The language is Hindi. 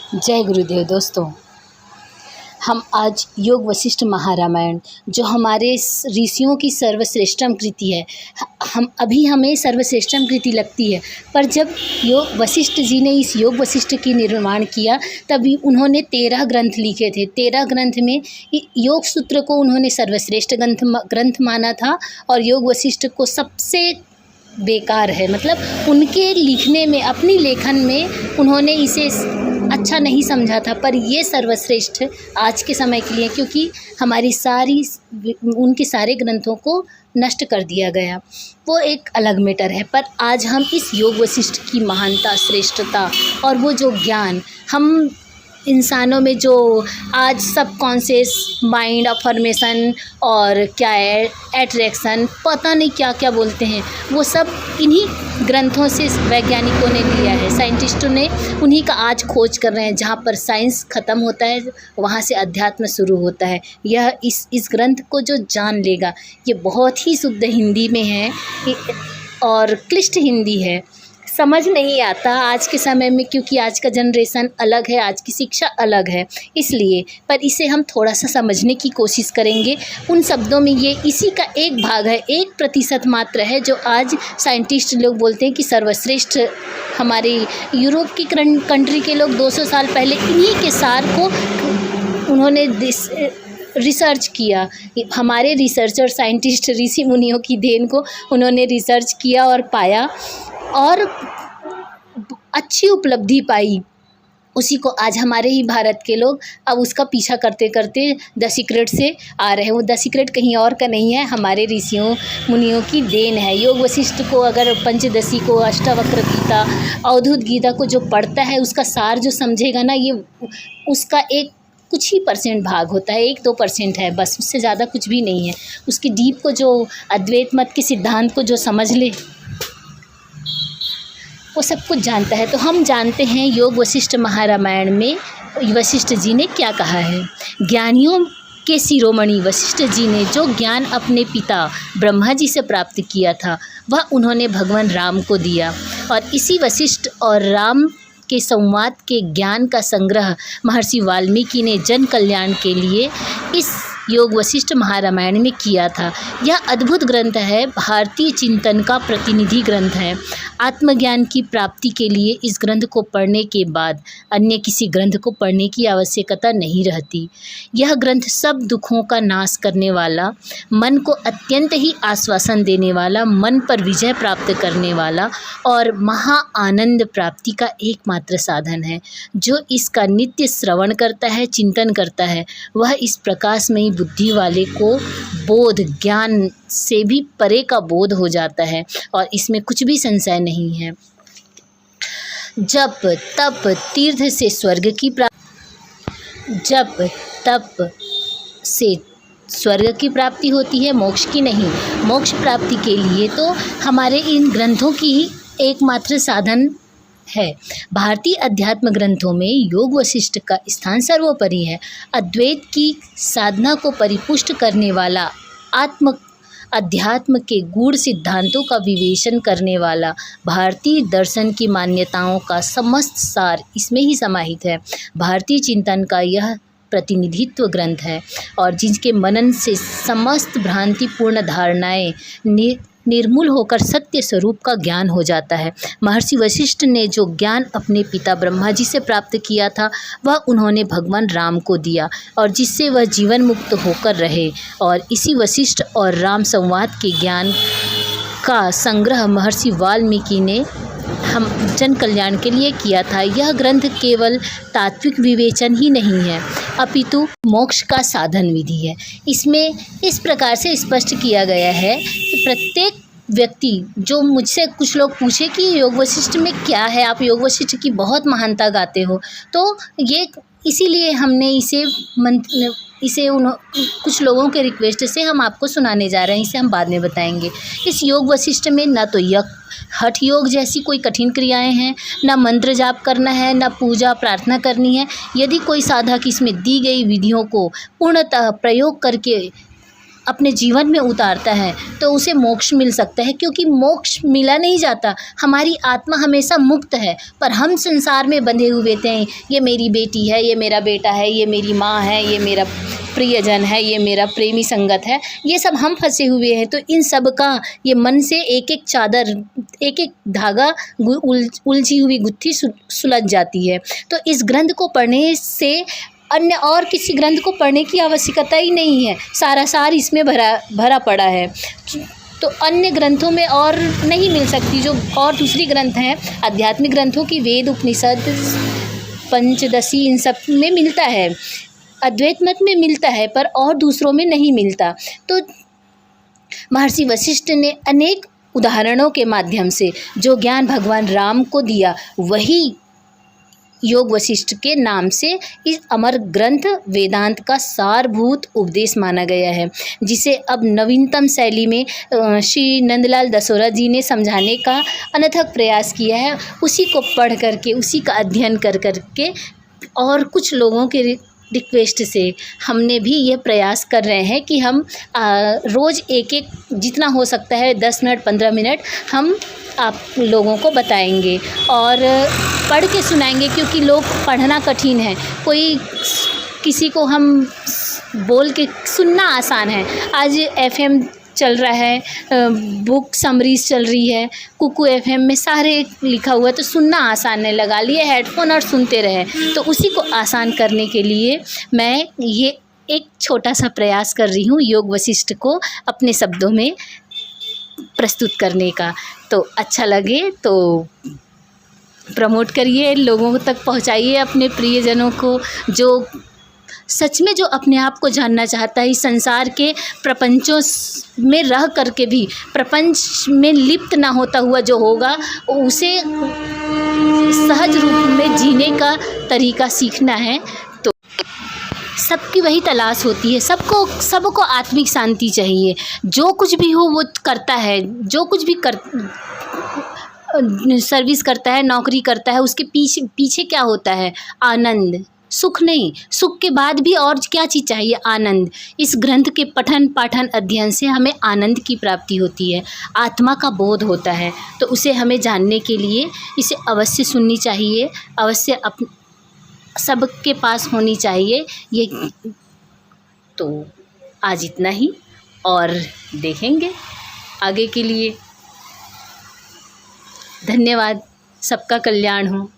जय गुरुदेव दोस्तों। हम आज योग वशिष्ठ महारामायण जो हमारे ऋषियों की सर्वश्रेष्ठम कृति है, हमें सर्वश्रेष्ठम कृति लगती है, पर जब योग वशिष्ठ जी ने इस योग वशिष्ठ की निर्माण किया तभी उन्होंने 13 ग्रंथ लिखे थे। 13 ग्रंथ में योग सूत्र को उन्होंने सर्वश्रेष्ठ ग्रंथ माना था और योग वशिष्ठ को सबसे बेकार है। मतलब उनके लिखने में, अपनी लेखन में उन्होंने इसे अच्छा नहीं समझा था, पर ये सर्वश्रेष्ठ आज के समय के लिए, क्योंकि हमारी उनके सारे ग्रंथों को नष्ट कर दिया गया, वो एक अलग मैटर है। पर आज हम इस योग वशिष्ठ की महानता, श्रेष्ठता और वो जो ज्ञान हम इंसानों में जो आज सबकॉन्शियस माइंड अफर्मेशन और क्या है एट्रैक्शन, पता नहीं क्या क्या बोलते हैं, वो सब इन्हीं ग्रंथों से वैज्ञानिकों ने लिया है। साइंटिस्टों ने उन्हीं का आज खोज कर रहे हैं। जहाँ पर साइंस ख़त्म होता है वहाँ से अध्यात्म शुरू होता है। यह इस ग्रंथ को जो जान लेगा, ये बहुत ही शुद्ध हिंदी में है और क्लिष्ट हिंदी है, समझ नहीं आता आज के समय में, क्योंकि आज का जनरेशन अलग है, आज की शिक्षा अलग है, इसलिए। पर इसे हम थोड़ा सा समझने की कोशिश करेंगे। उन शब्दों में ये इसी का एक भाग है, 1% मात्र है, जो आज साइंटिस्ट लोग बोलते हैं कि सर्वश्रेष्ठ। हमारे यूरोप की कंट्री के लोग 200 साल पहले इन्हीं के सार को उन्होंने रिसर्च किया। हमारे रिसर्चर साइंटिस्ट ऋषि मुनियों की देन को उन्होंने रिसर्च किया और पाया और अच्छी उपलब्धि पाई। उसी को आज हमारे ही भारत के लोग अब उसका पीछा करते करते द सीक्रेट से आ रहे हैं। वो द सीक्रेट कहीं और का नहीं है, हमारे ऋषियों मुनियों की देन है। योग वशिष्ठ को अगर पंचदशी को, अष्टावक्र गीता, अवधूत गीता को जो पढ़ता है, उसका सार जो समझेगा ना, ये उसका एक कुछ ही % भाग होता है, 1-2% है बस, उससे ज़्यादा कुछ भी नहीं है। उसकी डीप को, जो अद्वैत मत के सिद्धांत को जो समझ ले, वो सब कुछ जानता है। तो हम जानते हैं योग वशिष्ठ महारामायण में वशिष्ठ जी ने क्या कहा है। ज्ञानियों के शिरोमणि वशिष्ठ जी ने जो ज्ञान अपने पिता ब्रह्मा जी से प्राप्त किया था, वह उन्होंने भगवान राम को दिया, और इसी वशिष्ठ और राम के संवाद के ज्ञान का संग्रह महर्षि वाल्मीकि ने जन कल्याण के लिए इस योग वशिष्ठ महारामायण में किया था। यह अद्भुत ग्रंथ है, भारतीय चिंतन का प्रतिनिधि ग्रंथ है। आत्मज्ञान की प्राप्ति के लिए इस ग्रंथ को पढ़ने के बाद अन्य किसी ग्रंथ को पढ़ने की आवश्यकता नहीं रहती। यह ग्रंथ सब दुखों का नाश करने वाला, मन को अत्यंत ही आश्वासन देने वाला, मन पर विजय प्राप्त करने वाला और महा आनंद प्राप्ति का एकमात्र साधन है। जो इसका नित्य श्रवण करता है, चिंतन करता है, वह इस प्रकाशमयी बुद्धि वाले को बोध, ज्ञान से भी परे का बोध हो जाता है और इसमें कुछ भी संशय नहीं है। जप तप तीर्थ से स्वर्ग की प्राप्ति होती है, मोक्ष की नहीं। मोक्ष प्राप्ति के लिए तो हमारे इन ग्रंथों की एकमात्र साधन है। भारतीय अध्यात्म ग्रंथों में योग वशिष्ठ का स्थान सर्वोपरि है। अद्वैत की साधना को परिपुष्ट करने वाला, अध्यात्म के गूढ़ सिद्धांतों का विवेचन करने वाला, भारतीय दर्शन की मान्यताओं का समस्त सार इसमें ही समाहित है। भारतीय चिंतन का यह प्रतिनिधित्व ग्रंथ है और जिसके मनन से समस्त भ्रांतिपूर्ण धारणाएं निर्मूल होकर सत्य स्वरूप का ज्ञान हो जाता है। महर्षि वशिष्ठ ने जो ज्ञान अपने पिता ब्रह्मा जी से प्राप्त किया था, वह उन्होंने भगवान राम को दिया और जिससे वह जीवन मुक्त होकर रहे। और इसी वशिष्ठ और राम संवाद के ज्ञान का संग्रह महर्षि वाल्मीकि ने हम जन कल्याण के लिए किया था। यह ग्रंथ केवल तात्विक विवेचन ही नहीं है, अपितु मोक्ष का साधन विधि है। इसमें इस प्रकार से स्पष्ट किया गया है कि प्रत्येक व्यक्ति, जो मुझसे कुछ लोग पूछे कि योग वशिष्ठ में क्या है, आप योग वशिष्ठ की बहुत महानता गाते हो, तो ये इसीलिए हमने इसे कुछ लोगों के रिक्वेस्ट से हम आपको सुनाने जा रहे हैं। इसे हम बाद में बताएंगे। इस योग वशिष्ठ में न तो हठ योग जैसी कोई कठिन क्रियाएं हैं, न मंत्र जाप करना है, न पूजा प्रार्थना करनी है। यदि कोई साधक इसमें दी गई विधियों को पूर्णतः प्रयोग करके अपने जीवन में उतारता है तो उसे मोक्ष मिल सकता है, क्योंकि मोक्ष मिला नहीं जाता। हमारी आत्मा हमेशा मुक्त है, पर हम संसार में बंधे हुए थे। ये मेरी बेटी है, ये मेरा बेटा है, ये मेरी माँ है, ये मेरा प्रियजन है, ये मेरा प्रेमी संगत है, ये सब हम फंसे हुए हैं। तो इन सब का ये मन से एक एक चादर, एक एक धागा, उलझी हुई गुत्थी सुलझ जाती है। तो इस ग्रंथ को पढ़ने से अन्य और किसी ग्रंथ को पढ़ने की आवश्यकता ही नहीं है, सारा सार इसमें भरा पड़ा है। तो अन्य ग्रंथों में और नहीं मिल सकती, जो और दूसरी ग्रंथ हैं आध्यात्मिक ग्रंथों की, वेद, उपनिषद, पंचदशी, इन सब में मिलता है, अद्वैत मत में मिलता है, पर और दूसरों में नहीं मिलता। तो महर्षि वशिष्ठ ने अनेक उदाहरणों के माध्यम से जो ज्ञान भगवान राम को दिया, वही योग वशिष्ठ के नाम से इस अमर ग्रंथ वेदांत का सारभूत उपदेश माना गया है, जिसे अब नवीनतम शैली में श्री नंदलाल दसोरा जी ने समझाने का अनथक प्रयास किया है। उसी को पढ़ करके, उसी का अध्ययन कर करके, और कुछ लोगों के रिक्वेस्ट से हमने भी ये प्रयास कर रहे हैं कि हम रोज़ एक एक, जितना हो सकता है 10 मिनट 15 मिनट हम आप लोगों को बताएंगे और पढ़ के सुनाएंगे, क्योंकि लोग पढ़ना कठिन है। कोई किसी को हम बोल के सुनना आसान है। आज FM चल रहा है, बुक समरीज चल रही है, कुकू FM में सारे लिखा हुआ है, तो सुनना आसान है। लगा लिए हेडफोन और सुनते रहे। तो उसी को आसान करने के लिए मैं ये एक छोटा सा प्रयास कर रही हूँ, योग वशिष्ठ को अपने शब्दों में प्रस्तुत करने का। तो अच्छा लगे तो प्रमोट करिए, लोगों तक पहुँचाइए अपने प्रियजनों को, जो सच में जो अपने आप को जानना चाहता है, इस संसार के प्रपंचों में रह करके भी प्रपंच में लिप्त ना होता हुआ जो होगा, उसे सहज रूप में जीने का तरीका सीखना है। तो सबकी वही तलाश होती है, सबको आत्मिक शांति चाहिए। जो कुछ भी हो वो करता है, जो कुछ भी सर्विस करता है, नौकरी करता है, उसके पीछे क्या होता है? आनंद, सुख नहीं। सुख के बाद भी और क्या चीज़ चाहिए? आनंद। इस ग्रंथ के पठन पाठन अध्ययन से हमें आनंद की प्राप्ति होती है, आत्मा का बोध होता है। तो उसे हमें जानने के लिए इसे अवश्य सुननी चाहिए, अवश्य सबके पास होनी चाहिए ये। तो आज इतना ही, और देखेंगे आगे के लिए। धन्यवाद। सबका कल्याण हो।